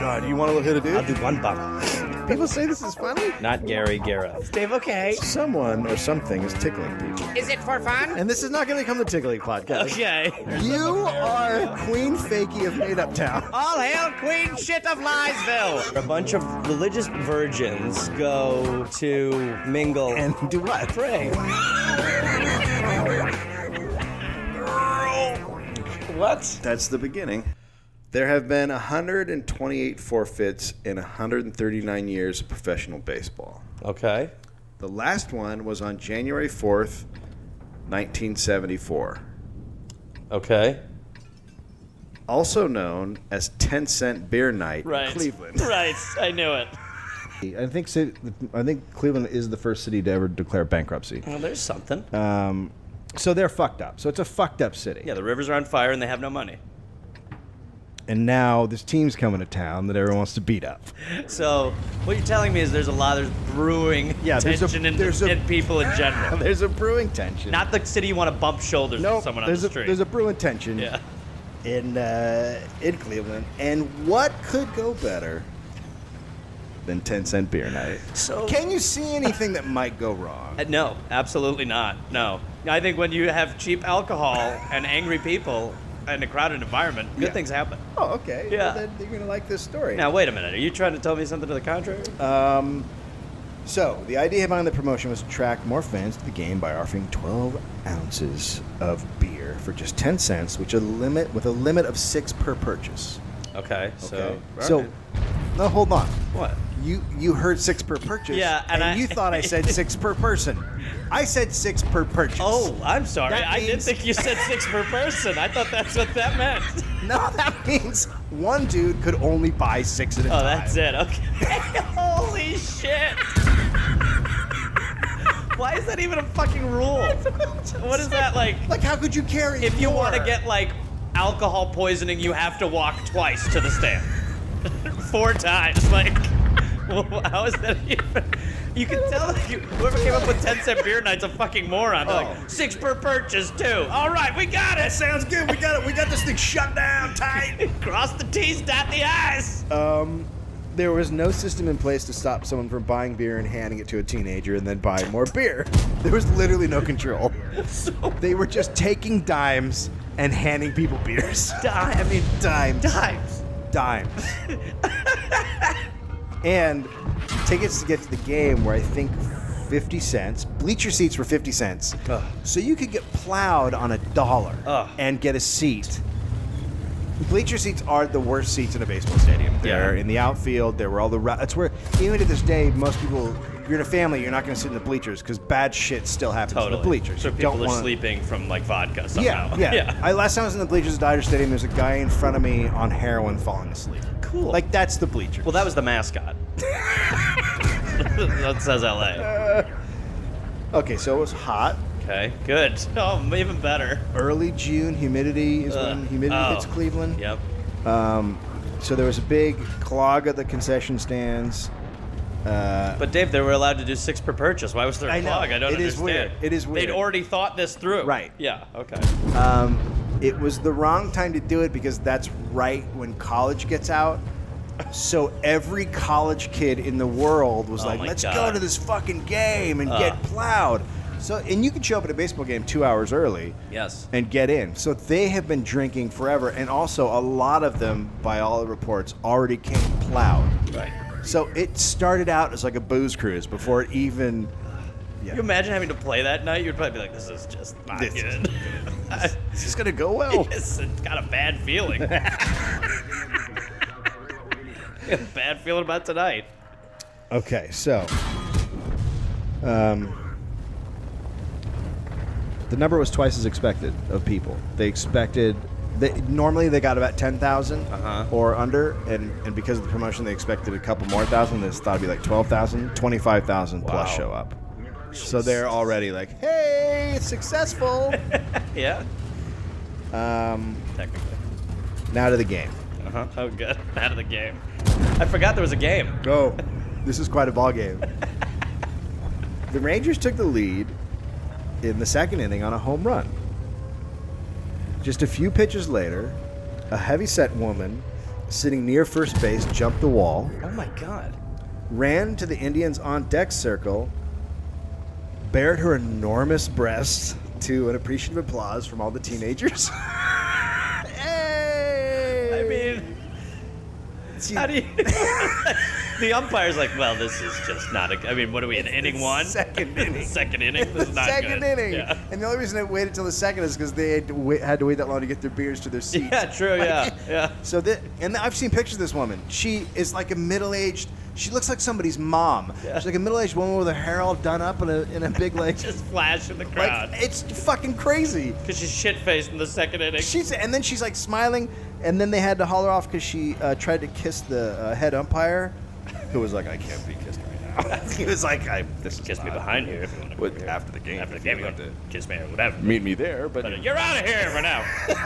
God, you want to hit a dude? I'll do one bottle. People say this is funny. Not Gary Guerra. Dave, okay. Someone or something is tickling people. Is it for fun? And this is not going to become the Tickling Podcast. Okay. You are Queen Fakey of Made Up Town. All hail Queen Shit of Liesville. A bunch of religious virgins go to mingle And do what? pray. What? That's the beginning. There have been 128 forfeits in 139 years of professional baseball. Okay. The last one was on January 4th, 1974. Okay. Also known as 10-cent beer night in Cleveland. Right. I knew it. I think Cleveland is the first city to ever declare bankruptcy. Well, there's something. So they're fucked up. So it's a fucked up city. Yeah, the rivers are on fire and they have no money. And now this team's coming to town that everyone wants to beat up. So what you're telling me is there's brewing tension in people in general. There's a brewing tension. Not the city you want to bump shoulders with someone on the street. There's a brewing tension in Cleveland. And what could go better than 10-cent beer night? So can you see anything that might go wrong? No, absolutely not. No. I think when you have cheap alcohol and angry people in a crowded environment, good things happen. Oh, okay. Yeah. Well, then you're going to like this story. Now, wait a minute. Are you trying to tell me something to the contrary? So, the idea behind the promotion was to attract more fans to the game by offering 12 ounces of beer for just 10 cents, with a limit of 6 per purchase. Okay. So, no, hold on. What? You heard 6 per purchase. Yeah, and you thought I said 6 per person. I said 6 per purchase. Oh, I'm sorry. That I didn't think you said 6 per person. I thought that's what that meant. No, that means one dude could only buy 6 at a time. Oh, that's it. Okay. Holy shit. Why is that even a fucking rule? What is that like? Like, how could you carry If you want to get, like, alcohol poisoning, you have to walk twice to the stand. 4 times. Like, how is that even? You can tell whoever came up with 10-cent beer night's a fucking moron. They're like, 6 per purchase, too. All right, we got it. That sounds good. We got it. We got this thing shut down tight. Cross the T's, dot the I's. There was no system in place to stop someone from buying beer and handing it to a teenager and then buying more beer. There was literally no control. They were just taking dimes and handing people beers. Dimes. And tickets to get to the game were, I think, 50 cents. Bleacher seats were 50 cents. Ugh. So you could get plowed on $1 and get a seat. Bleacher seats are the worst seats in a baseball stadium. They're in the outfield. There were all the... That's where, even to this day, most people... If you're in a family, you're not going to sit in the bleachers because bad shit still happens in the bleachers. So people are sleeping from, like, vodka somehow. Yeah. Last time I was in the bleachers at Dodger Stadium, there's a guy in front of me on heroin falling asleep. Cool. Like, that's the bleachers. Well, that was the mascot. That says LA. Okay, so it was hot. Okay, good. Oh, even better. Early June, humidity is when humidity hits Cleveland. Yep. So there was a big clog at the concession stands. But Dave, they were allowed to do 6 per purchase. Why was there a clog? I don't understand. Is weird. It is weird. They'd already thought this through. Right. Yeah, okay. It was the wrong time to do it because that's right when college gets out. So every college kid in the world was like, let's go to this fucking game and get plowed. So, and you can show up at a baseball game 2 hours early. Yes. And get in. So they have been drinking forever. And also a lot of them, by all the reports, already came plowed. Right. So it started out as like a booze cruise before it even... Can you imagine having to play that night? You'd probably be like, this is just not good. Is this going to go well? Yes, it's got a bad feeling. Bad feeling about tonight. Okay, so... the number was twice as expected of people. They expected... Normally they got about 10,000 or under, and because of the promotion they expected a couple more thousand. They thought it'd be like 12,000, 25,000 plus show up. So they're already like, hey, it's successful. Yeah. Technically. Now to the game. Oh, good. Out of the game. I forgot there was a game. Go. This is quite a ball game. The Rangers took the lead in the second inning on a home run. Just a few pitches later, a heavyset woman sitting near first base, jumped the wall, Oh my god. ran to the Indians' on-deck circle, bared her enormous breasts to an appreciative applause from all the teenagers. Hey! I mean, how do you... The umpire's like, well, this is just not a... I mean, what are we in inning one? Second inning. Second inning? This is not Second good. inning. Yeah. And the only reason they waited till the second is because they had to wait that long to get their beers to their seats. Yeah, true, yeah. So I've seen pictures of this woman. She is like a middle-aged... She looks like somebody's mom. Yeah. She's like a middle-aged woman with her hair all done up in a big like... Just flash in the crowd. Like, it's fucking crazy. Because she's shit-faced in the second inning. And then she's like smiling, and then they had to haul her off because she tried to kiss the head umpire, who was like, "I can't be kissed right now." He was like, "This is Kiss me not- behind here if you want to. With- after the game. After the if game, you you want want to kiss me or whatever. meet me there, But you're out of here for now.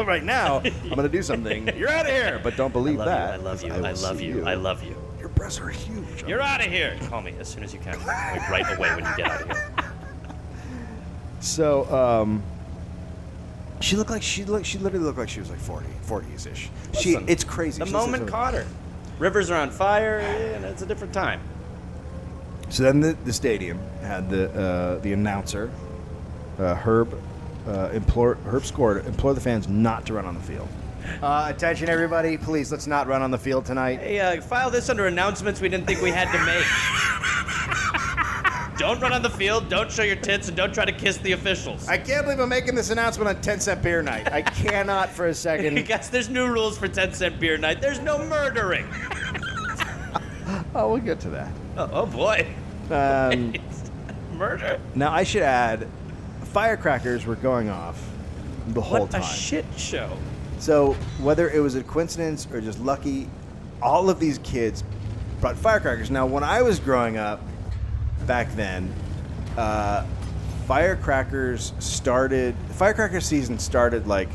right now I'm gonna do something. You're out of here, but don't believe that. I love you. will I love see you. I love you. Your breasts are huge. You're out of here. Call me as soon as you can. Like right away when you get out of here. So, she literally looked like she was like 40s-ish. Listen, It's crazy. The She looks moment like- caught her. Rivers are on fire, and it's a different time. So then the stadium had the announcer, Herb Scored, implore the fans not to run on the field. Attention, everybody! Please, let's not run on the field tonight. Hey, file this under announcements we didn't think we had to make. Don't run on the field, don't show your tits, and don't try to kiss the officials. I can't believe I'm making this announcement on 10-cent beer night. I cannot for a second. Guys, there's new rules for 10-cent beer night. There's no murdering. Oh, we'll get to that. Oh boy. Murder? Now, I should add, firecrackers were going off the whole What time. a shit show. So whether it was a coincidence or just lucky, all of these kids brought firecrackers. Now, when I was growing up back then, firecracker season started like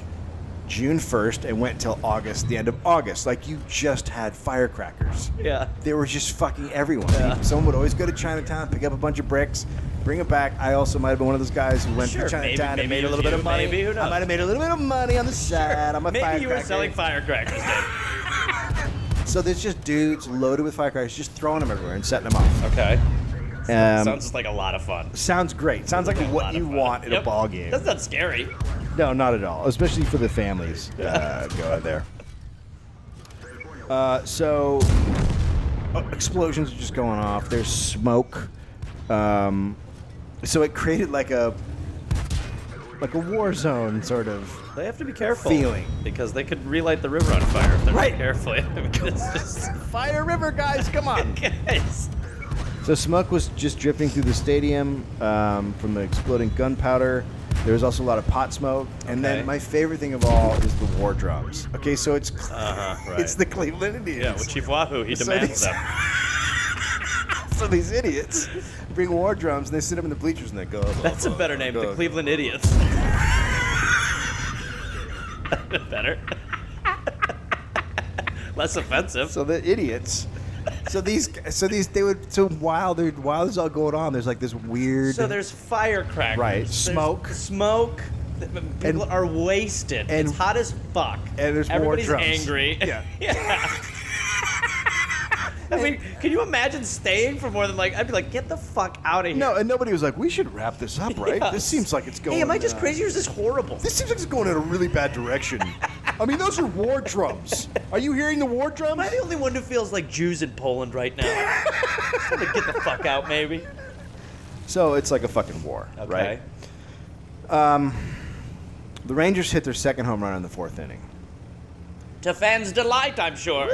June 1st and went till August, the end of August. Like, you just had firecrackers. Yeah. They were just fucking everyone. Yeah. Someone would always go to Chinatown, pick up a bunch of bricks, bring it back. I also might have been one of those guys who went Sure, to Chinatown maybe and made it a little was bit of you, money. maybe, who knows? I might have made a little bit of money on the side. I'm a Maybe you were firecracker. selling firecrackers, dude. So there's just dudes loaded with firecrackers, just throwing them everywhere and setting them off. Okay. Um, Sounds like a lot of fun. Sounds great. Sounds like A lot what of you fun. want in a Yep. ball game. That's not scary. No, not at all. Especially for the families. Go out there. So explosions are just going off. There's smoke. So it created like a war zone sort of. They have to be careful. Feeling. Because they could relight the river on fire if they're Right. not careful. I mean, it's just... Fire River, guys, come on. Guys. So smoke was just drifting through the stadium from the exploding gunpowder. There was also a lot of pot smoke. And Okay. then my favorite thing of all is the war drums. Okay, so it's Right. it's the Cleveland Indians. Yeah, well, Chief Wahoo, he So demands these- them. So these idiots bring war drums and they sit up in the bleachers and they go. That's a better name, the Cleveland Idiots. Better. Less offensive. So the idiots. So while this is all going on, there's like this weird. So there's firecrackers. Right, There's smoke. Smoke. People And- are wasted. and- It's hot as fuck. and there's war Everybody's drums. angry. Yeah. Yeah. I mean, can you imagine staying for more than I'd be like, get the fuck out of here. No, and nobody was like, we should wrap this up, right? Yes. This seems like it's going. Hey, am I just crazy or is this horrible? This seems like it's going in a really bad direction. I mean, those are war drums. Are you hearing the war drums? Am I the only one who feels like Jews in Poland right now? Trying to get the fuck out, maybe. So it's like a fucking war, Okay. right? The Rangers hit their second home run in the fourth inning. To fans' delight, I'm sure.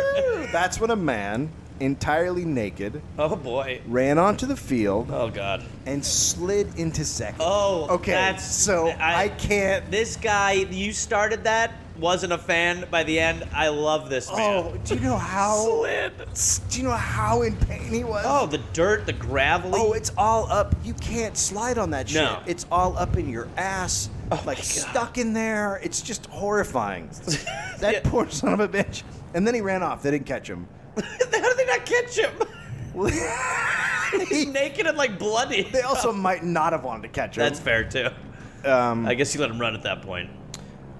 That's when a man, entirely naked, Oh boy. ran onto the field Oh god. and slid into second. Oh, okay. That's So I can't. This guy, you started that. Wasn't a fan. By the end, I love this man. Oh, do you know how? Slid. Do you know how in pain he was? Oh, the dirt, the gravelly. Oh, it's all up. You can't slide on that shit. No. It's all up in your ass, Oh my like God. stuck in there. It's just horrifying. That Yeah. poor son of a bitch. And then he ran off. They didn't catch him. How did they not catch him? He's naked and bloody. They also might not have wanted to catch him. That's fair too. I guess you let him run at that point.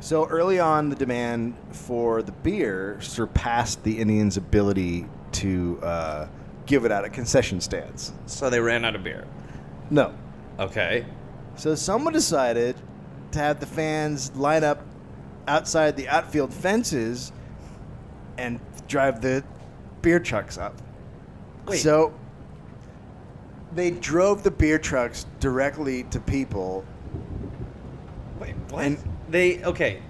So early on, the demand for the beer surpassed the Indians' ability to give it out at concession stands. So they ran out of beer. No. Okay. So someone decided to have the fans line up outside the outfield fences and drive the beer trucks up. Wait. So they drove the beer trucks directly to people. Wait, what? And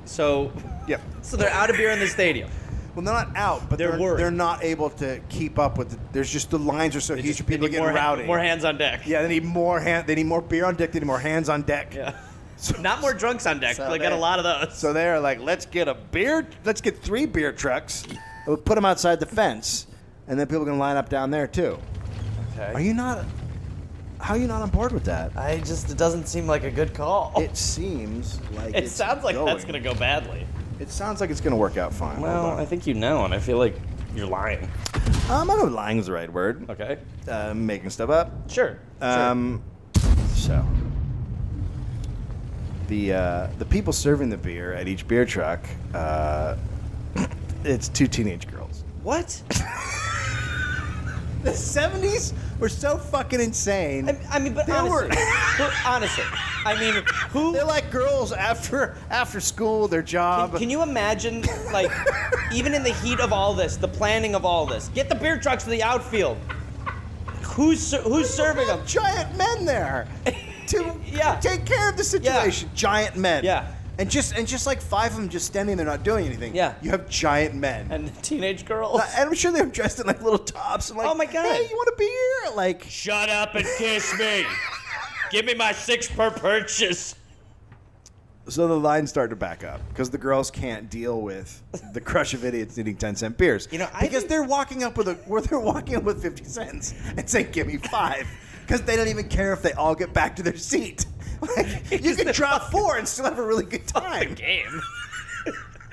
so yep. so they're out of beer in the stadium. Well, they're not out, but They're worried. they're not able to keep up with it. There's just the lines are so huge, They people need getting rowdy. more hands on deck. Yeah, they need more They need more beer on deck. They need more hands on deck. Yeah. So, Not more drunks on deck. so They got a lot of those. So they're like, let's get 3 beer trucks. And we'll put them outside the fence, and then people can line up down there too. Okay. How are you not on board with that? It doesn't seem like a good call. It seems like It sounds like that's going to go badly. It sounds like it's going to work out fine. Well, Hold on. I think you know, and I feel like you're lying. I don't know if lying is the right word. Okay. Making stuff up. Sure. So the people serving the beer at each beer truck, it's 2 teenage girls. What? The 70s were so fucking insane. I mean, but They honestly, were- who? They're like girls after school, their job. Can you imagine, like, even in the heat of all this, the planning of all this, get the beer trucks to the outfield. Who's serving them? Giant men there to Yeah. take care of the situation. Giant men. Yeah. And just like 5 of them just standing there not doing anything. Yeah. You have giant men. And teenage girls. And I'm sure they're dressed in like little tops and like, Oh my God. hey, you want a beer? Like, Shut up and kiss me. Give me my 6 per purchase. so the lines start to back up because the girls can't deal with the crush of idiots needing 10-cent beers. Because they're walking up with 50 cents and saying, "Give me 5," because they don't even care if they all get back to their seat. Like, you can drop 4 and still have a really good time. Game.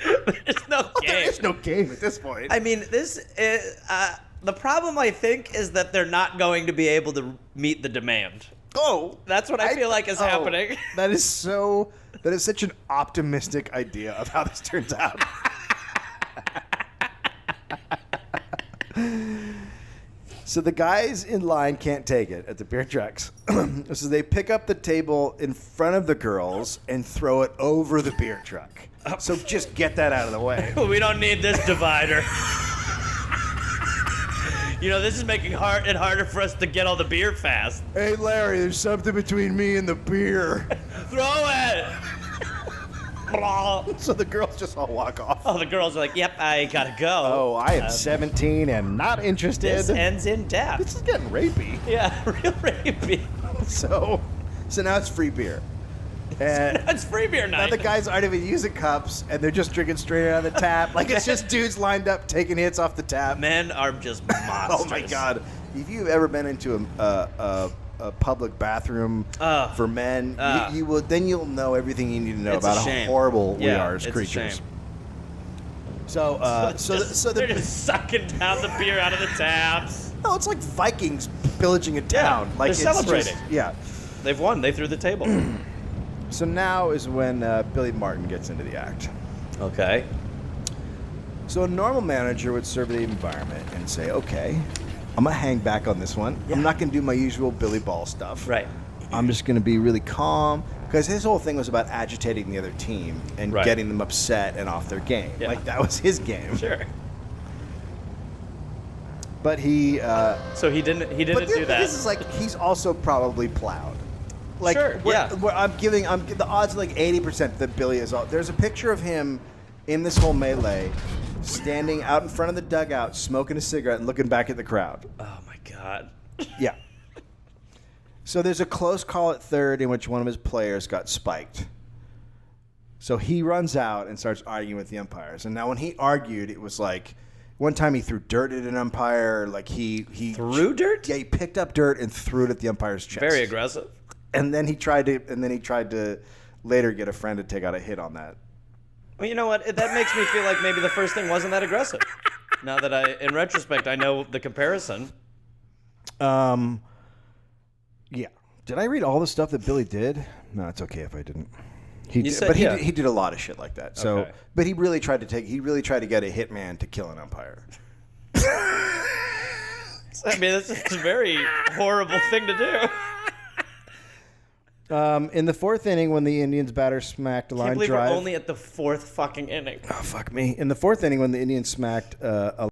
There's no game. There is no game at this point. I mean, this is, the problem, I think, is that they're not going to be able to meet the demand. That's what I feel like is happening. That is such an optimistic idea of how this turns out. So the guys in line can't take it at the beer trucks. So they pick up the table in front of the girls and throw it over the beer truck. So just get that out of the way. We don't need this divider. This is making it harder for us to get all the beer fast. Hey, Larry, there's something between me and the beer. Throw it! So the girls just all walk off. Oh, the girls are like, yep, I gotta go. Oh, I am 17 and not interested. This ends in death. This is getting rapey. Yeah, real rapey. So now it's free beer. And It's free beer now night. the guys aren't even using cups, and they're just drinking straight out of the tap. Like, it's just dudes lined up taking hits off the tap. Men are just monsters. Oh my God! If you've ever been into a public bathroom for men, you'll know everything you need to know It's a about how shame. horrible we Yeah, are as it's a creatures. shame. So They're just sucking down the beer out of the taps. no, it's like Vikings pillaging a town. Yeah, like they're it's celebrating. Yeah. They've won. They threw the table. So now is when Billy Martin gets into the act. Okay. So a normal manager would survey the environment and say, okay, I'm going to hang back on this one. I'm not going to do my usual Billy Ball stuff. Right. I'm just going to be really calm. Because his whole thing was about agitating the other team and getting them upset and off their game. Yeah. Like, that was his game. Sure. But he... So he didn't do that. This is like, he's also probably plowed. Like, Sure, yeah. The odds are like 80% that Billy is all... There's a picture of him in this whole melee standing out in front of the dugout, smoking a cigarette and looking back at the crowd. Oh my God. Yeah. So there's a close call at third in which one of his players got spiked. So he runs out and starts arguing with the umpires. And now when he argued, it was like... One time he threw dirt at an umpire. Like he Threw dirt? Yeah, he picked up dirt and threw it at the umpire's chest. Very aggressive. And then he tried to later get a friend to take out a hit on that. Well, you know what? That makes me feel like maybe the first thing wasn't that aggressive. Now that in retrospect, I know the comparison. Yeah. Did I read all the stuff that Billy did? No, it's okay if I didn't. He You did, said- but yeah. he did a lot of shit like that. So, Okay. but he really tried to get a hitman to kill an umpire. I mean, that's a very horrible thing to do. In the fourth inning, when the Indians batter smacked a I line can't believe drive. we're only at the 4th fucking inning. Oh fuck me! In the fourth inning, when the Indians smacked a